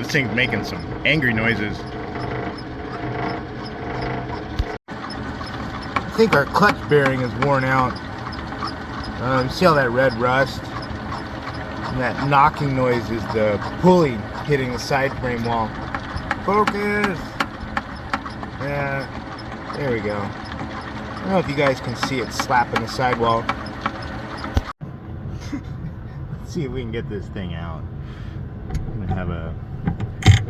This thing's making some angry noises. I think our clutch bearing is worn out. You see all that red rust? And that knocking noise is the pulley hitting the side frame wall. Focus! Yeah, there we go. I don't know if you guys can see it slapping the sidewall. Let's see if we can get this thing out. I'm gonna have a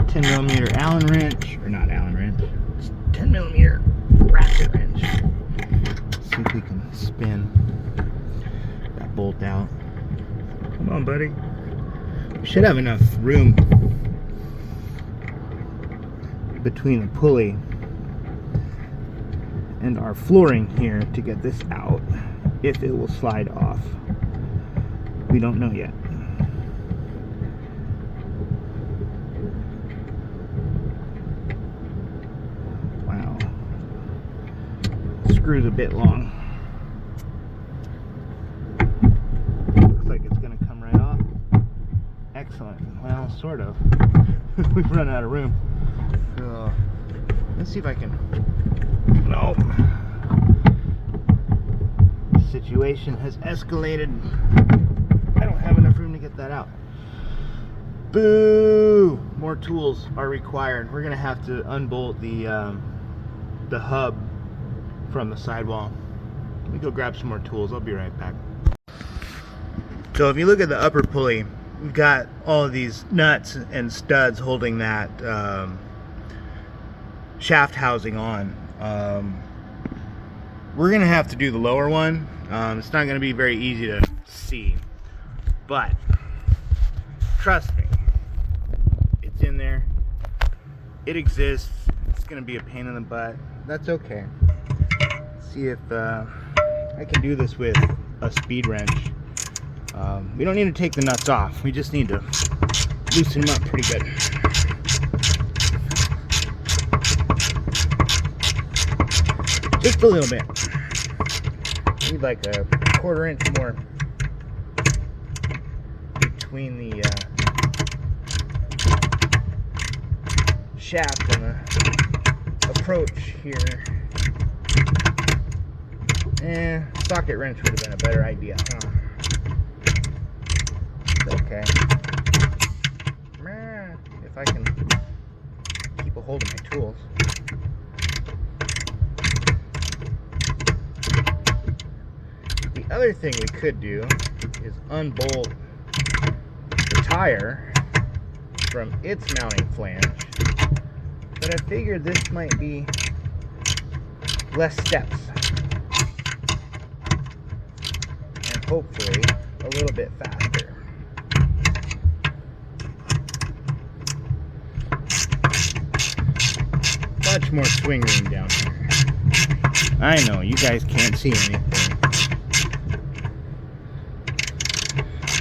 10mm Allen wrench, or not Allen wrench, it's 10mm ratchet wrench. Let's see if we can spin that bolt out. Come on, buddy. We should have enough room between the pulley and our flooring here to get this out, if it will slide off. We don't know yet. Wow. Screw's a bit long. Looks like it's gonna come right off. Excellent. Well, sort of. We've run out of room. So, let's see if I can. No. The situation has escalated. I don't have enough room to get that out. Boo! More tools are required. We're gonna have to unbolt the hub from the sidewall. Let me go grab some more tools. I'll be right back. So if you look at the upper pulley, we've got all of these nuts and studs holding that shaft housing on. We're gonna have to do the lower one. It's not gonna be very easy to see, but trust me, it's in there. It exists. It's gonna be a pain in the butt. That's okay. Let's see if I can do this with a speed wrench. We don't need to take the nuts off. We just need to loosen them up pretty good. Just a little bit. Need like a 1/4 inch more between the shaft and the approach here. Socket wrench would have been a better idea, huh? Okay. If I can keep a hold of my tools. The other thing we could do is unbolt the tire from its mounting flange, but I figured this might be less steps and hopefully a little bit faster. Much more swing room down here. I know, you guys can't see anything.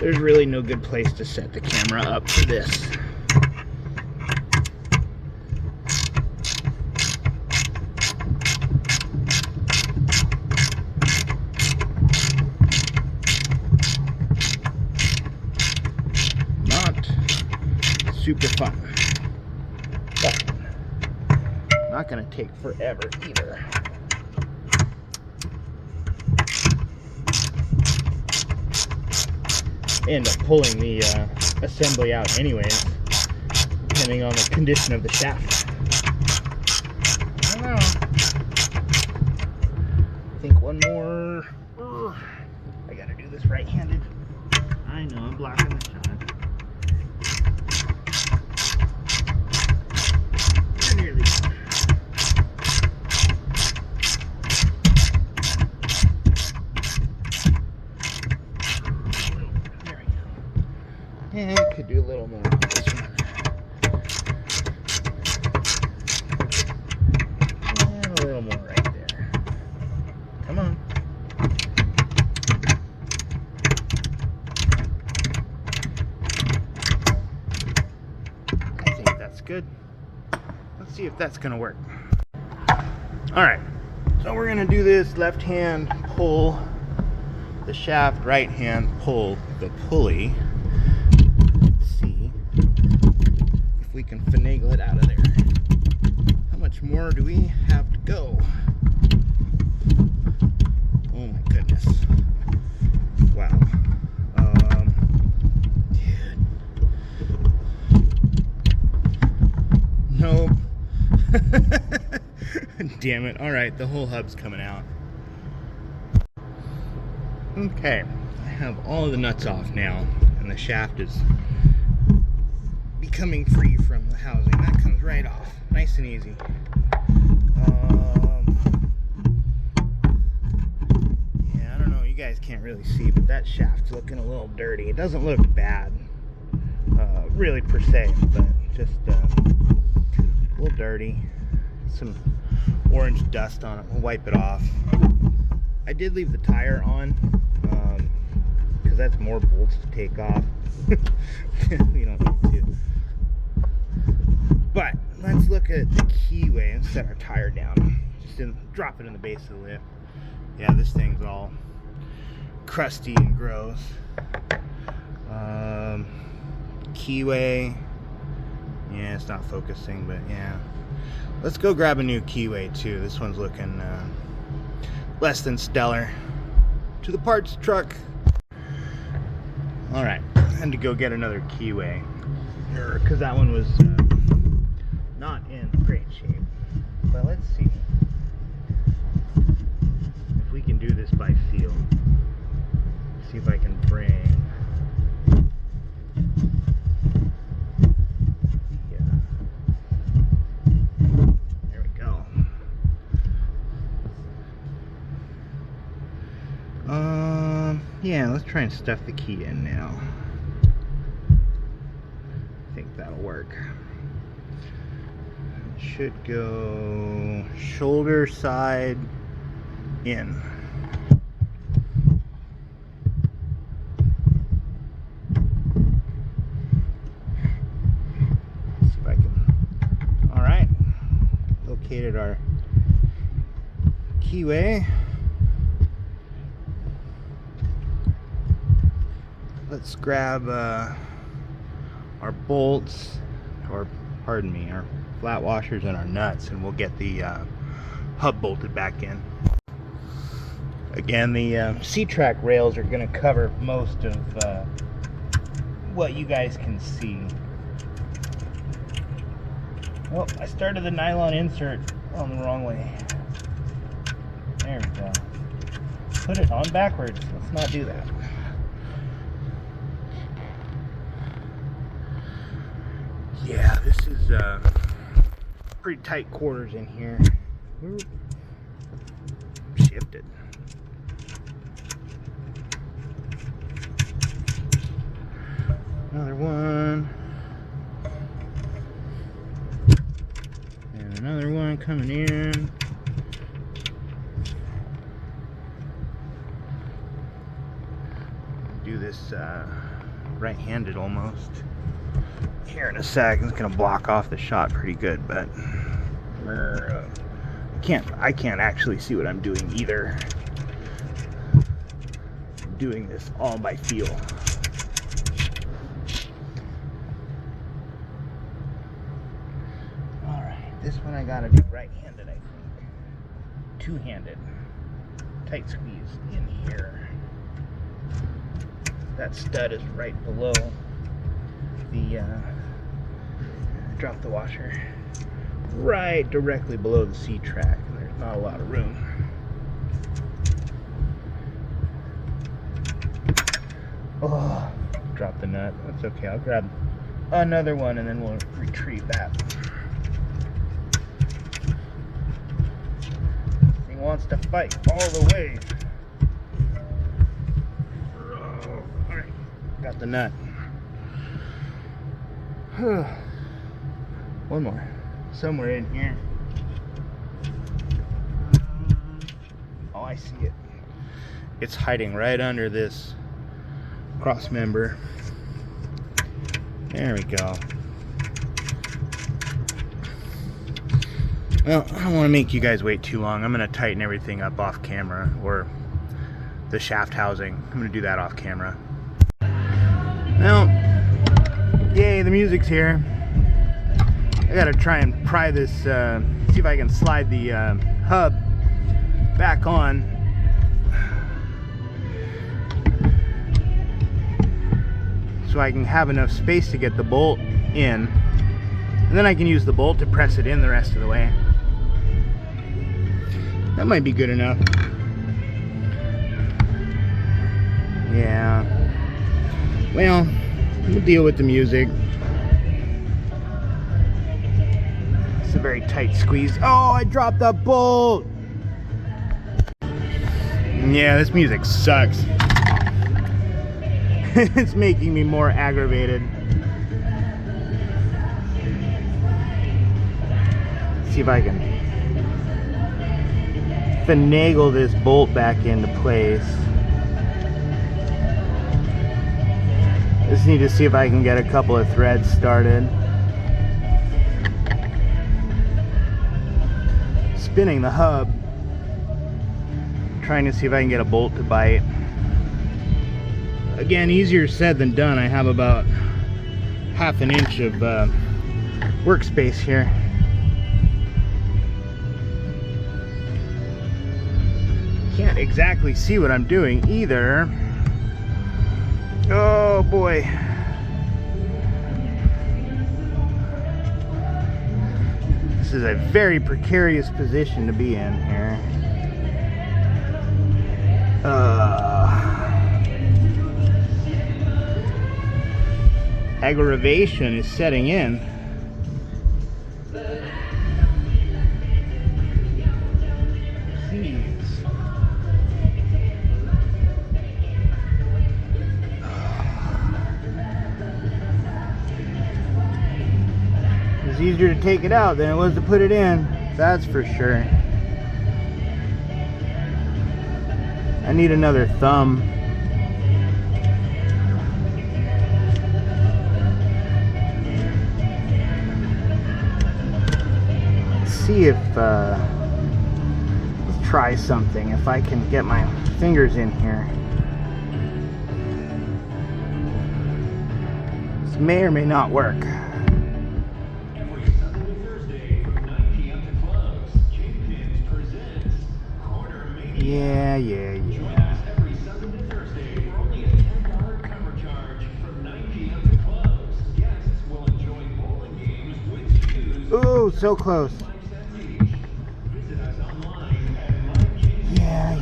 There's really no good place to set the camera up for this. Not super fun, but not gonna take forever either. End up pulling the assembly out anyways, depending on the condition of the shaft. I don't know. I think one more. I gotta do this right-handed. I know, I'm blocking the shot. We're nearly done. And could do a little more on this one. And a little more right there. Come on. I think that's good. Let's see if that's gonna work. Alright, so we're gonna do this left hand pull the shaft, right hand pull the pulley. Damn it. Alright, the whole hub's coming out. Okay, I have all of the nuts off now, and the shaft is becoming free from the housing. That comes right off, nice and easy. Yeah, I don't know, you guys can't really see, but that shaft's looking a little dirty. It doesn't look bad, really per se, but just a little dirty. Some orange dust on it. We'll wipe it off. I did leave the tire on, because that's more bolts to take off. We don't need to. But let's look at the keyway and set our tire down. Just drop it in the base of the lift. Yeah, this thing's all crusty and gross. Keyway. Yeah, it's not focusing, but yeah. Let's go grab a new keyway too. This one's looking less than stellar. To the parts truck. Alright, I had to go get another keyway, because that one was not in great shape. But let's see if we can do this by feel. See if I can bring... yeah, let's try and stuff the key in now. I think that'll work. It should go shoulder side in. Let's see if I can. Alright. Located our keyway. Let's grab our bolts, or pardon me, our flat washers and our nuts, and we'll get the hub bolted back in. Again, the C-track rails are going to cover most of what you guys can see. Oh, I started the nylon insert on the wrong way. There we go. Put it on backwards. Let's not do that. Yeah, this is pretty tight quarters in here. Ooh. Shifted. Another one. And another one coming in. Do this right-handed almost. Here in a sec, it's gonna block off the shot pretty good, but I can't actually see what I'm doing either. I'm doing this all by feel. Alright, this one I gotta do right-handed, I think. Two-handed. Tight squeeze in here. That stud is right below the drop the washer right directly below the C-track, and there's not a lot of room. Oh, drop the nut. That's okay. I'll grab another one and then we'll retrieve that. Thing wants to fight all the way. Alright, got the nut. One more. Somewhere in here. Oh, I see it. It's hiding right under this cross member. There we go. Well, I don't want to make you guys wait too long. I'm going to tighten everything up off camera, or the shaft housing. I'm going to do that off camera. Well, yay, the music's here. I gotta try and pry this, see if I can slide the hub back on. So I can have enough space to get the bolt in. And then I can use the bolt to press it in the rest of the way. That might be good enough. Yeah. Well, we'll deal with the music. It's a very tight squeeze. Oh, I dropped the bolt! Yeah, this music sucks. It's making me more aggravated. Let's see if I can finagle this bolt back into place. Just need to see if I can get a couple of threads started. Spinning the hub, trying to see if I can get a bolt to bite. Again, easier said than done. I have about ½ an inch of workspace here. Can't exactly see what I'm doing either. Oh boy. This is a very precarious position to be in here. Aggravation is setting in. It's easier to take it out than it was to put it in, that's for sure. I need another thumb. Let's see if let's try something, if I can get my fingers in here. This may or may not work. Yeah. Ooh, so close. Yeah.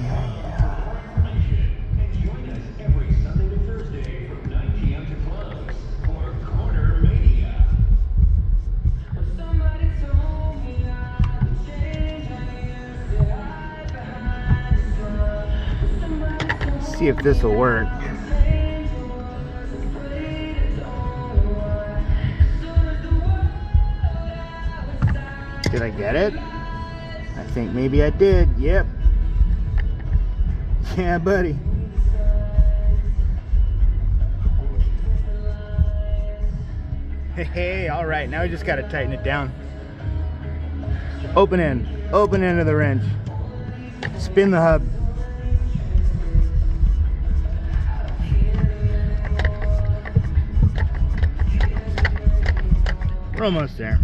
See if this will work. Did I get it? I think maybe I did. Yep. Yeah, buddy. Hey, all right. Now we just got to tighten it down. Open end of the wrench. Spin the hub. We're almost there.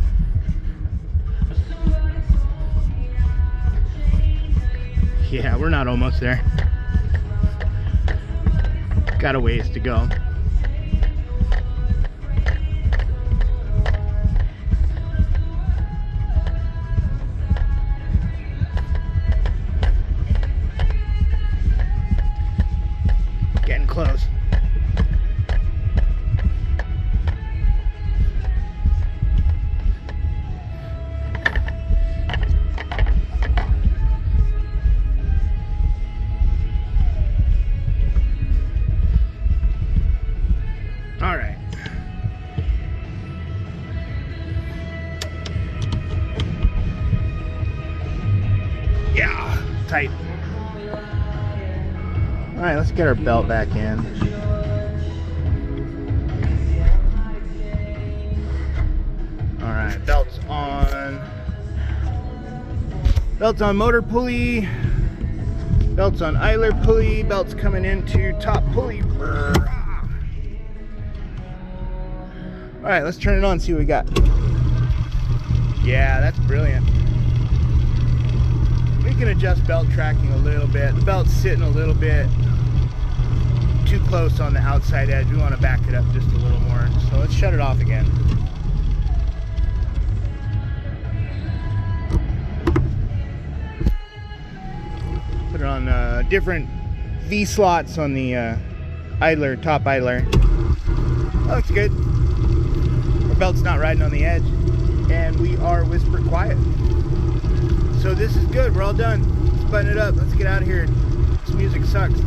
Yeah, we're not almost there. Got a ways to go. Getting close. Tight. All right, let's get our belt back in. All right, belt's on. Belt's on motor pulley. Belt's on idler pulley. Belt's coming into top pulley. All right, let's turn it on, see what we got. Yeah, that's brilliant. We can adjust belt tracking a little bit. The belt's sitting a little bit too close on the outside edge. We want to back it up just a little more. So let's shut it off again. different V slots on the idler, top idler. That looks good. Our belt's not riding on the edge, and we are whisper quiet. So this is good. We're all done. Let's button it up. Let's get out of here. This music sucks.